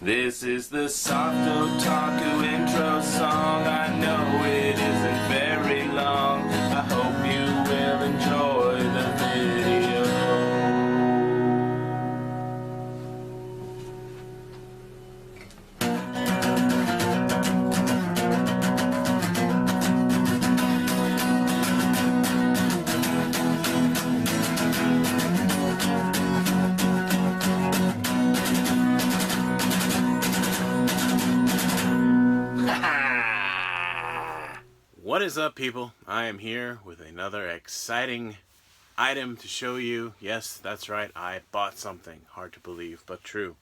This is the soft otaku intro song. I know it isn't very long. I hope you will enjoy the video. What is up, people? I am here with another exciting item to show you. Yes, that's right, I bought something. Hard to believe, but true.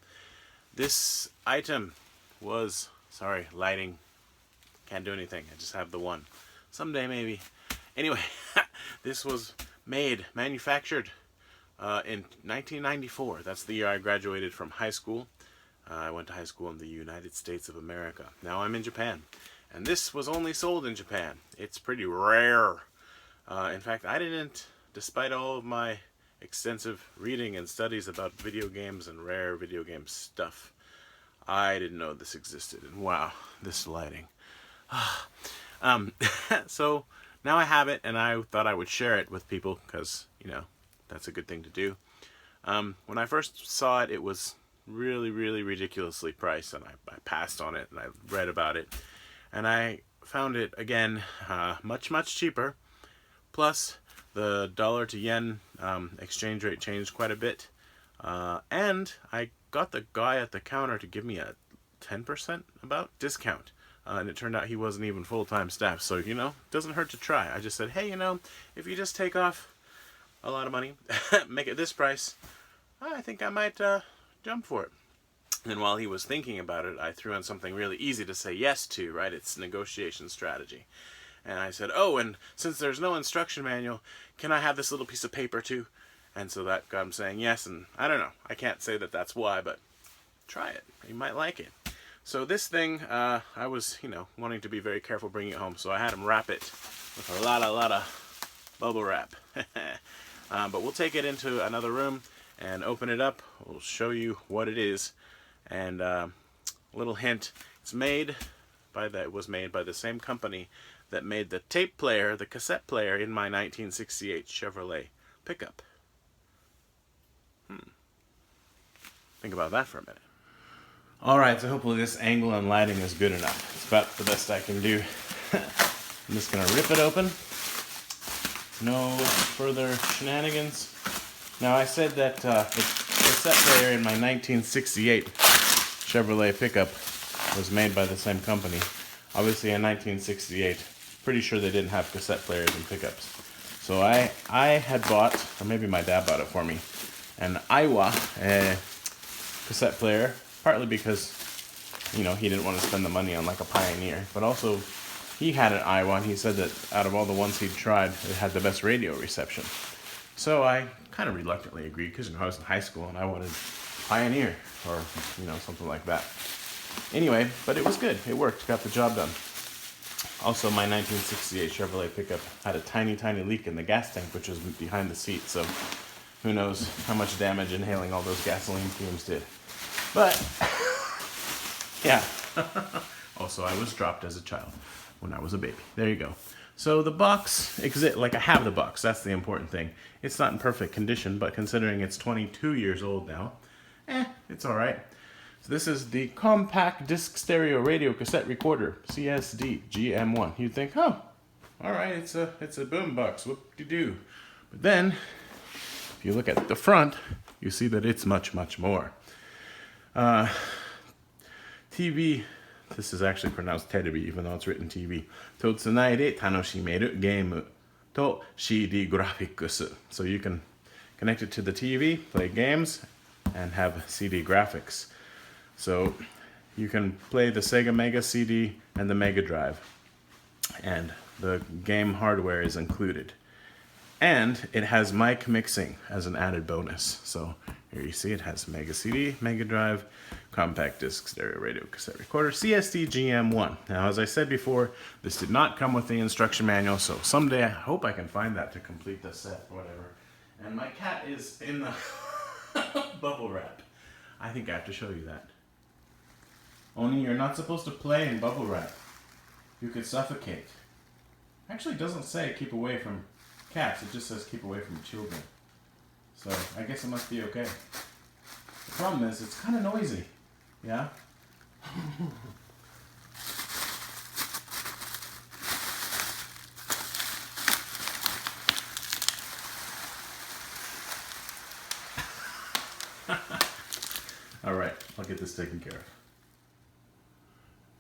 This item was, sorry, lighting. Can't do anything, I just have the one. Someday maybe. Anyway, this was manufactured in 1994. That's the year I graduated from high school. I went to high school in the United States of America. Now I'm in Japan. And this was only sold in Japan. It's pretty rare. In fact, I didn't, despite all of my extensive reading and studies about video games and rare video game stuff, I didn't know this existed. And wow, this lighting. So now I have it, and I thought I would share it with people because, you know, that's a good thing to do. When I first saw it, it was really, really ridiculously priced, and I passed on it, and I read about it. And I found it, again, much, much cheaper. Plus, the dollar to yen exchange rate changed quite a bit. And I got the guy at the counter to give me a 10% about discount. And it turned out he wasn't even full-time staff. So, you know, it doesn't hurt to try. I just said, hey, you know, if you just take off a lot of money, make it this price, I think I might jump for it. And while he was thinking about it, I threw in something really easy to say yes to, right? It's negotiation strategy. And I said, oh, and since there's no instruction manual, can I have this little piece of paper too? And so that got him saying yes, and I don't know. I can't say that that's why, but try it. You might like it. So this thing, I was, you know, wanting to be very careful bringing it home, so I had him wrap it with a lot of bubble wrap. But we'll take it into another room and open it up. We'll show you what it is. And a little hint, it was made by the same company that made the tape player, the cassette player in my 1968 Chevrolet pickup. Think about that for a minute. Alright, so hopefully this angle and lighting is good enough. It's about the best I can do. I'm just going to rip it open. No further shenanigans. Now I said that the cassette player in my 1968 Chevrolet pickup was made by the same company. Obviously in 1968, pretty sure they didn't have cassette players in pickups. So I had bought, or maybe my dad bought it for me, an Aiwa cassette player, partly because, you know, he didn't want to spend the money on like a Pioneer, but also he had an Aiwa, and he said that out of all the ones he'd tried, it had the best radio reception. So I kind of reluctantly agreed because, you know, I was in high school and I wanted Pioneer or, you know, something like that. Anyway, but it was good. It worked. Got the job done. Also, my 1968 Chevrolet pickup had a tiny, tiny leak in the gas tank, which was behind the seat. So who knows how much damage inhaling all those gasoline fumes did. But, yeah. Also, I was dropped as a child when I was a baby. There you go. So the box exists, like I have the box, that's the important thing. It's not in perfect condition, but considering it's 22 years old now, it's alright. So this is the Compact Disc Stereo Radio Cassette Recorder, CSD GM1. You'd think, oh, alright, it's a boombox, whoop-de-doo. But then, if you look at the front, you see that it's much, much more. TV, this is actually pronounced terebi, even though it's written TV. とつないで楽しめるゲームと CD graphics. So you can connect it to the TV, play games, and have CD graphics. So you can play the SEGA Mega CD and the Mega Drive. And the game hardware is included. And it has mic mixing as an added bonus. So here you see it has Mega CD, Mega Drive, compact disc, stereo radio, cassette recorder, CST GM1. Now, as I said before, this did not come with the instruction manual, so someday I hope I can find that to complete the set or whatever. And my cat is in the bubble wrap. I think I have to show you that. Only you're not supposed to play in bubble wrap. You could suffocate. Actually, it doesn't say keep away from cats, it just says keep away from children. So I guess it must be okay. The problem is it's kind of noisy. Yeah? Alright, I'll get this taken care of.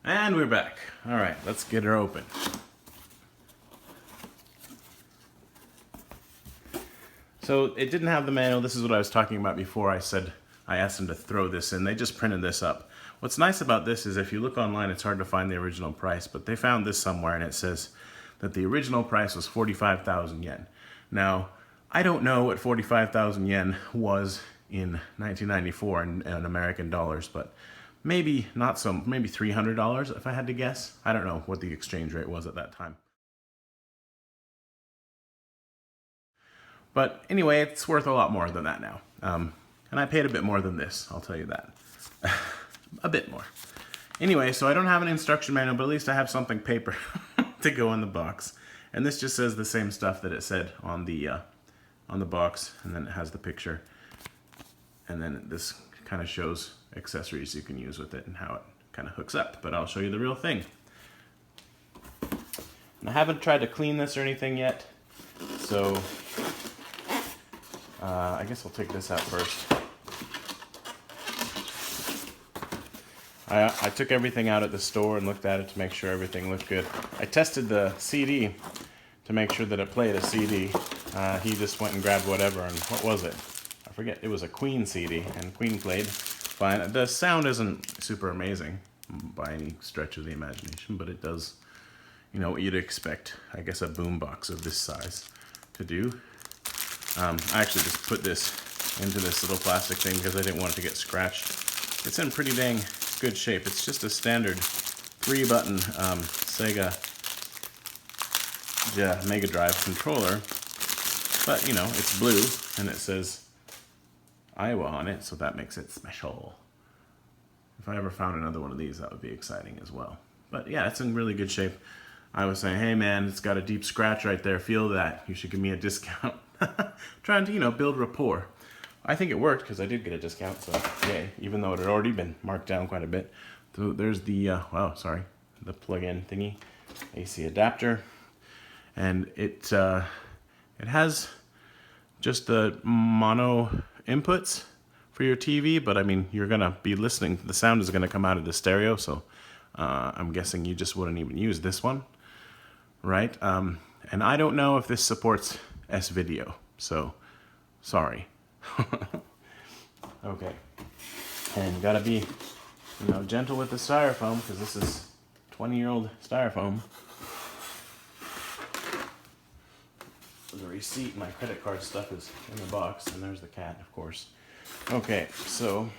And we're back. Alright, let's get her open. So it didn't have the manual. This is what I was talking about before. I asked them to throw this in. They just printed this up. What's nice about this is if you look online, it's hard to find the original price, but they found this somewhere and it says that the original price was 45,000 yen. Now, I don't know what 45,000 yen was in 1994 in American dollars, but maybe not so, maybe $300 if I had to guess. I don't know what the exchange rate was at that time. But anyway, it's worth a lot more than that now. And I paid a bit more than this, I'll tell you that. A bit more. Anyway, so I don't have an instruction manual, but at least I have something paper to go in the box. And this just says the same stuff that it said on the box, and then it has the picture. And then this kind of shows accessories you can use with it and how it kind of hooks up. But I'll show you the real thing. And I haven't tried to clean this or anything yet, so I guess I'll take this out first. I took everything out at the store and looked at it to make sure everything looked good. I tested the CD to make sure that it played a CD. He just went and grabbed whatever, and what was it? I forget. It was a Queen CD, and Queen played fine. The sound isn't super amazing by any stretch of the imagination, but it does, you know, what you'd expect, I guess, a boombox of this size to do. I actually just put this into this little plastic thing because I didn't want it to get scratched. It's in pretty dang good shape. It's just a standard 3-button SEGA MegaDrive controller, but you know, it's blue and it says Aiwa on it, so that makes it special. If I ever found another one of these, that would be exciting as well. But yeah, it's in really good shape. I was saying, hey man, it's got a deep scratch right there, feel that, you should give me a discount. Trying to, you know, build rapport. I think it worked because I did get a discount, so yay, even though it had already been marked down quite a bit. So there's the, the plug-in thingy, AC adapter, and it has just the mono inputs for your TV, but I mean, you're gonna be listening, the sound is gonna come out of the stereo, so I'm guessing you just wouldn't even use this one, right? And I don't know if this supports S-video, so sorry. Okay, and you gotta be, you know, gentle with the styrofoam because this is 20-year-old styrofoam. The receipt, my credit card stuff is in the box, and there's the cat, of course. Okay, so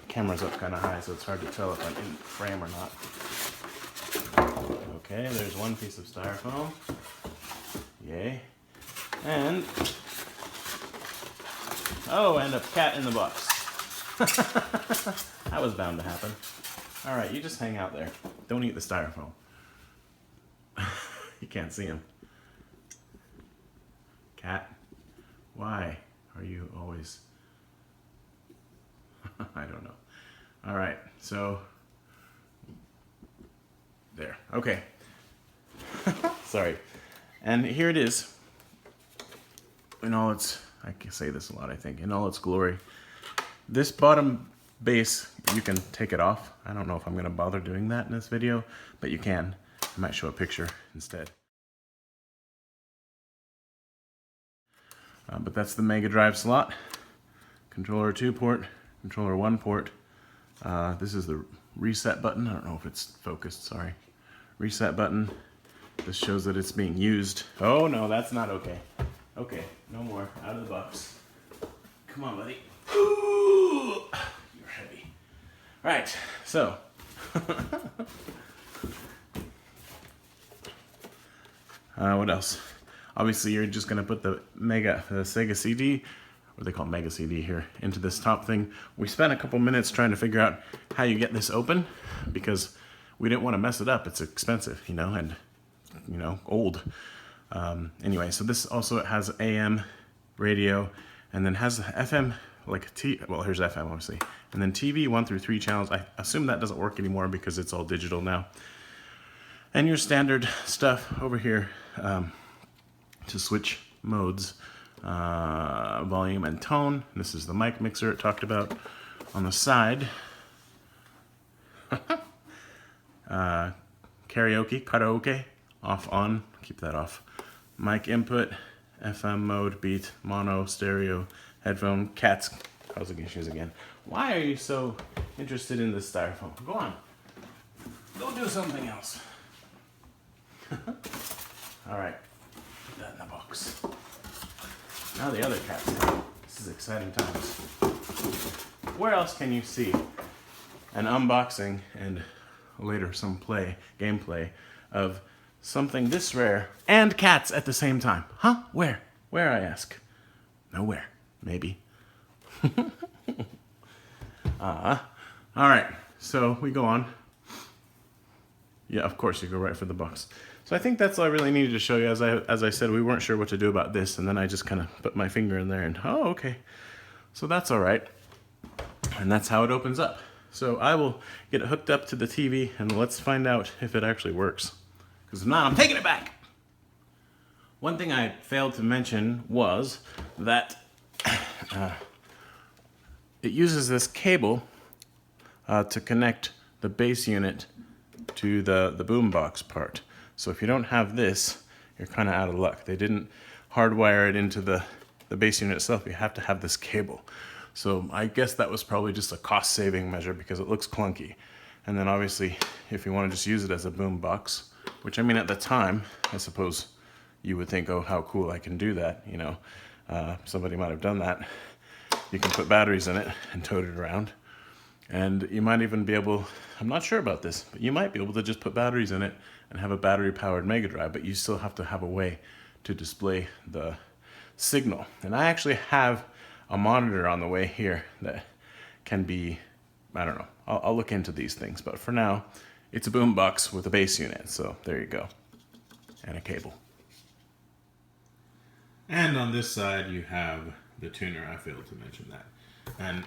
camera's up kind of high, so it's hard to tell if I'm in frame or not. Okay, there's one piece of styrofoam. Yay. And oh, and a cat in the box. That was bound to happen. Alright, you just hang out there. Don't eat the styrofoam. You can't see him. Cat, why are you always... I don't know. Alright, so... there. Okay. Sorry. And here it is. In all its... I can say this a lot, I think. In all its glory. This bottom base, you can take it off. I don't know if I'm going to bother doing that in this video, but you can. I might show a picture instead. But that's the MegaDrive slot. Controller 2 port, controller 1 port. This is the reset button. I don't know if it's focused, sorry. Reset button. This shows that it's being used. Oh no, that's not okay. Okay, no more. Out of the box. Come on, buddy. Ooh, you're heavy. Right, so. What else? Obviously, you're just gonna put the SEGA CD, what they call Mega CD here, into this top thing. We spent a couple minutes trying to figure out how you get this open because we didn't want to mess it up. It's expensive, you know, and old. Anyway, so this also has AM radio, and then has FM, like well, here's FM obviously, and then TV 1 through 3 channels. I assume that doesn't work anymore because it's all digital now. And your standard stuff over here to switch modes, volume and tone. This is the mic mixer it talked about. On the side, karaoke, off, on, keep that off. Mic input, FM mode, beat, mono, stereo, headphone, cats causing issues again. Why are you so interested in this styrofoam? Go on, go do something else. Alright, put that in the box. Now the other cats. This is exciting times. Where else can you see an unboxing and later some gameplay of something this rare and cats at the same time? Huh? Where? Where, I ask? Nowhere. Maybe. Alright, so we go on. Yeah, of course, you go right for the box. So I think that's all I really needed to show you. As I said, we weren't sure what to do about this, and then I just kind of put my finger in there and, oh, okay. So that's all right. And that's how it opens up. So I will get it hooked up to the TV, and let's find out if it actually works. Because if not, I'm taking it back. One thing I failed to mention was that it uses this cable to connect the bass unit to the boombox part. So if you don't have this, you're kind of out of luck. They didn't hardwire it into the bass unit itself. You have to have this cable. So I guess that was probably just a cost-saving measure because it looks clunky. And then obviously, if you want to just use it as a boombox, which I mean at the time, I suppose you would think, oh, how cool, I can do that. You know, somebody might have done that. You can put batteries in it and tote it around. And you might even be able, I'm not sure about this, but you might be able to just put batteries in it and have a battery-powered MegaDrive, but you still have to have a way to display the signal. And I actually have a monitor on the way here that can be, I don't know, I'll look into these things, but for now, it's a boombox with a bass unit, so there you go. And a cable. And on this side, you have the tuner. I failed to mention that. And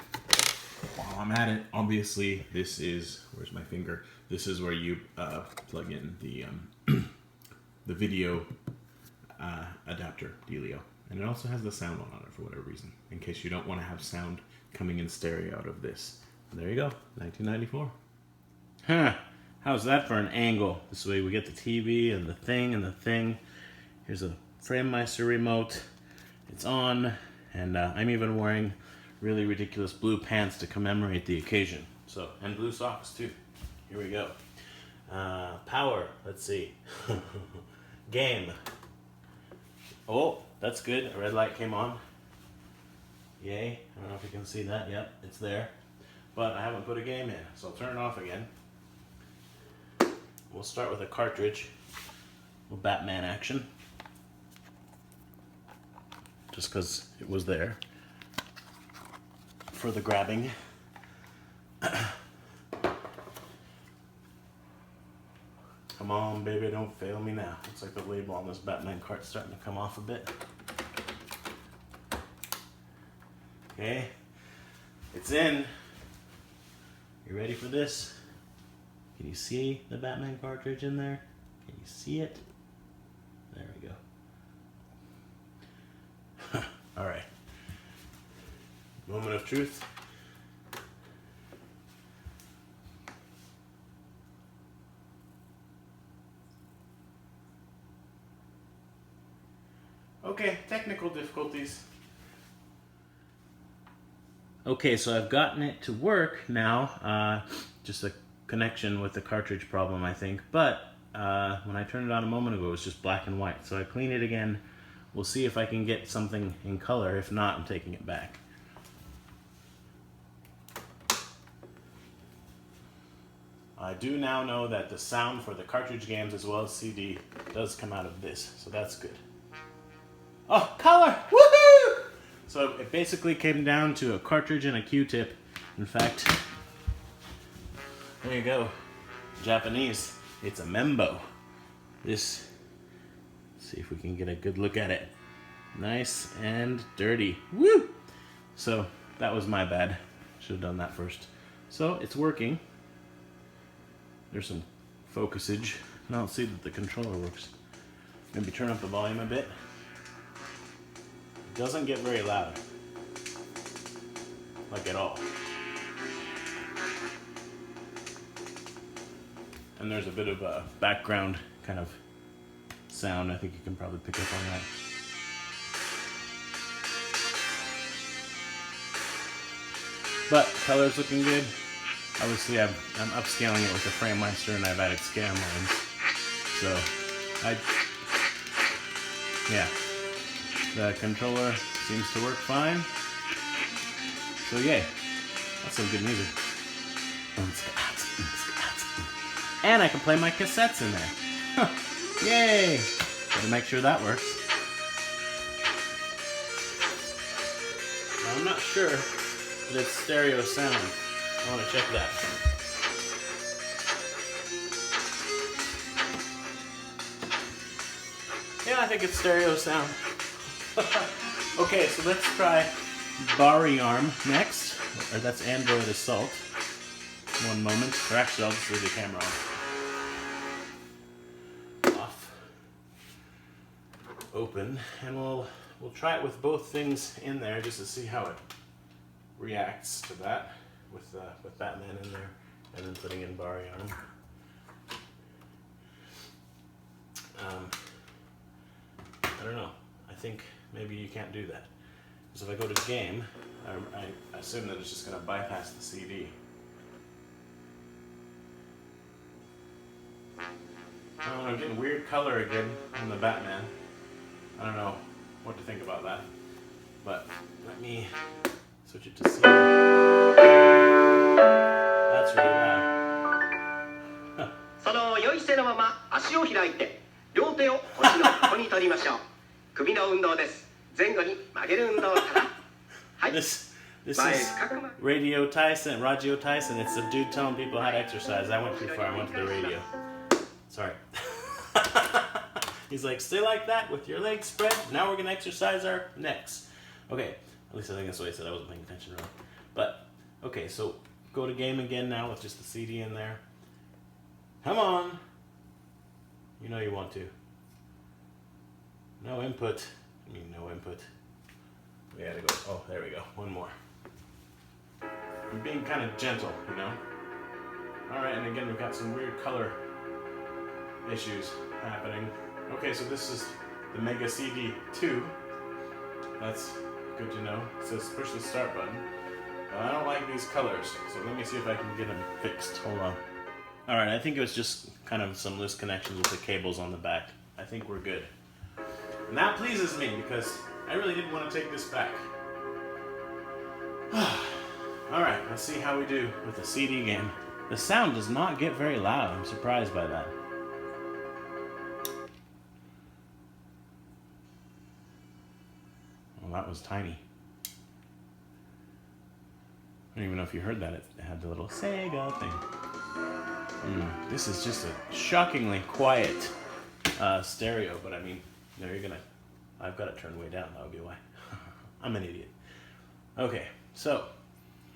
while I'm at it, obviously, this is, where's my finger? This is where you plug in the video adapter dealio. And it also has the sound on it for whatever reason, in case you don't want to have sound coming in stereo out of this. And there you go, 1994. Huh, how's that for an angle? This way we get the TV and the thing. Here's a FrameMeister remote. It's on, and I'm even wearing really ridiculous blue pants to commemorate the occasion. So, and blue socks too. Here we go. Power, let's see. Game. Oh, that's good. A red light came on. Yay. I don't know if you can see that. Yep, it's there. But I haven't put a game in, so I'll turn it off again. We'll start with a cartridge. A little Batman action. Just because it was there for the grabbing. Come on, baby, don't fail me now. Looks like the label on this Batman cart's starting to come off a bit. Okay, it's in. You ready for this? Can you see the Batman cartridge in there? Can you see it? There we go. All right. Moment of truth. Okay, technical difficulties. Okay, so I've gotten it to work now. Just a connection with the cartridge problem, I think. But when I turned it on a moment ago, it was just black and white. So I clean it again. We'll see if I can get something in color. If not, I'm taking it back. I do now know that the sound for the cartridge games as well as CD does come out of this, so that's good. Oh, color! Woohoo! So it basically came down to a cartridge and a Q-tip. In fact, there you go. Japanese. It's a Membo. This, let's see if we can get a good look at it. Nice and dirty. Woo! So that was my bad. Should have done that first. So it's working. There's some focusage. I don't see that the controller works. Maybe turn up the volume a bit. It doesn't get very loud. Like at all. And there's a bit of a background kind of sound. I think you can probably pick up on that. But color's looking good. Obviously I'm upscaling it with the FrameMeister and I've added scan lines. So yeah. The controller seems to work fine. So yay. That's some good music. And I can play my cassettes in there. Yay! Gotta make sure that works. Now, I'm not sure that it's stereo sound. I want to check that. Yeah, I think it's stereo sound. Okay, so let's try Bariarm next. Or that's Android Assault. One moment. Or actually, I'll just leave the camera on. Off. Open. And we'll try it with both things in there just to see how it reacts to that. With Batman in there. And then putting in Bariarm. I don't know. I think maybe you can't do that. Because if I go to game, I assume that it's just going to bypass the CD. Oh, I'm getting weird color again on the Batman. I don't know what to think about that. But let me switch it to CD. That's really loud. その良い姿勢のまま足を開いて両手を腰の横に取りましょう。首の運動です。前後に曲げる運動から。はい。 This is Radio Tyson. It's a dude telling people how to exercise. I went too far. I went to the radio. Sorry. He's like, stay like that with your legs spread. Now we're going to exercise our necks. Okay. At least I think that's what he said. I wasn't paying attention really. But, okay, so go to game again now with just the CD in there. Come on. You know you want to. No input. I mean, no input. We gotta go. Oh, there we go. One more. I'm being kind of gentle, you know? Alright, and again, we've got some weird color issues happening. Okay, so this is the Mega CD 2. That's good to know. It says push the start button. I don't like these colors, so let me see if I can get them fixed. Hold on. Alright, I think it was just kind of some loose connections with the cables on the back. I think we're good. And that pleases me because I really didn't want to take this back. Alright, let's see how we do with the CD game. The sound does not get very loud. I'm surprised by that. Well, that was tiny. I don't even know if you heard that. It had the little Sega thing. This is just a shockingly quiet stereo, but I mean, I've got it turned way down, that would be why. I'm an idiot. Okay, so,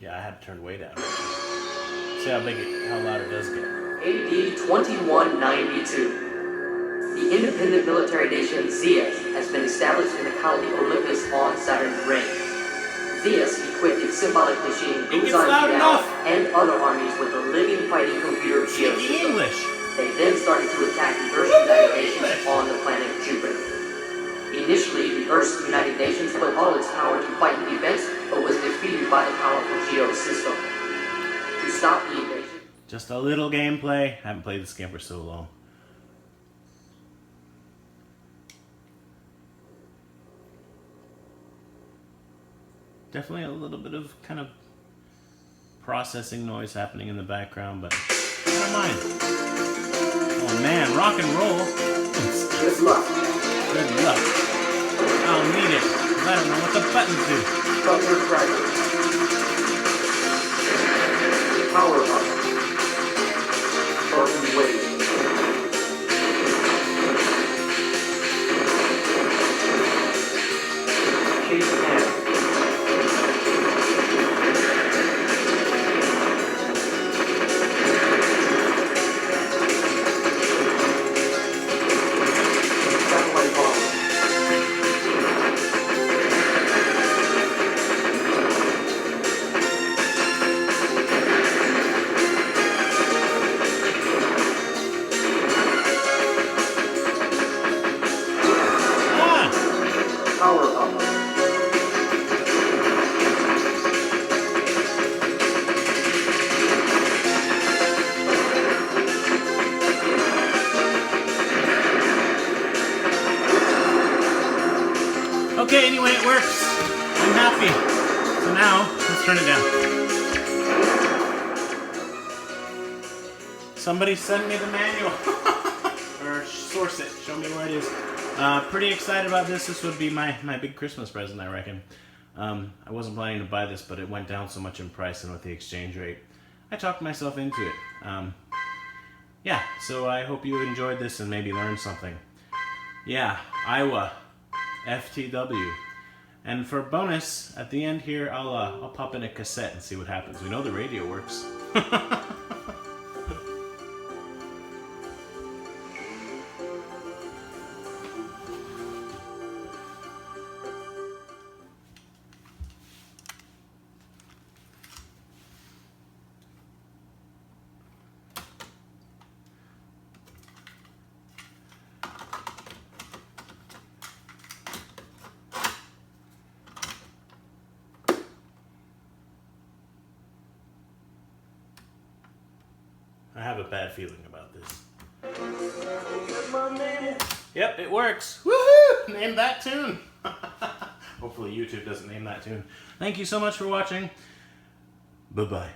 yeah, I had it turned way down. See how loud it does get. AD 2192. The independent military nation Zeus has been established in the colony Olympus on Saturn's ring. Zeus equipped its symbolic machine Grubgun and other armies with a living fighting computer geosystem. They then started to attack the Earth's United Nations on the planet Jupiter. Initially, the Earth's United Nations put all its power to fight the events, but was defeated by the powerful geosystem. To stop the invasion... Just a little gameplay. I haven't played this game for so long. Definitely a little bit of kind of processing noise happening in the background, but I don't mind. Oh man, rock and roll. Good luck. Good luck. I'll need it, because I don't know what the buttons do. Butler driver. Power up. Shorten wave. Chase hand. Satellite bomb. Ah! Power up. Okay, anyway, it works. I'm happy. So now, let's turn it down. Somebody send me the manual. Or source it. Show me where it is. Pretty excited about this. This would be my big Christmas present, I reckon. I wasn't planning to buy this, but it went down so much in price, and with the exchange rate, I talked myself into it. Yeah, so I hope you enjoyed this and maybe learned something. Yeah, Aiwa. FTW. And for bonus, at the end here, I'll pop in a cassette and see what happens. We know the radio works. I have a bad feeling about this. Yep, it works. Woohoo! Name that tune. Hopefully YouTube doesn't name that tune. Thank you so much for watching. Bye-bye.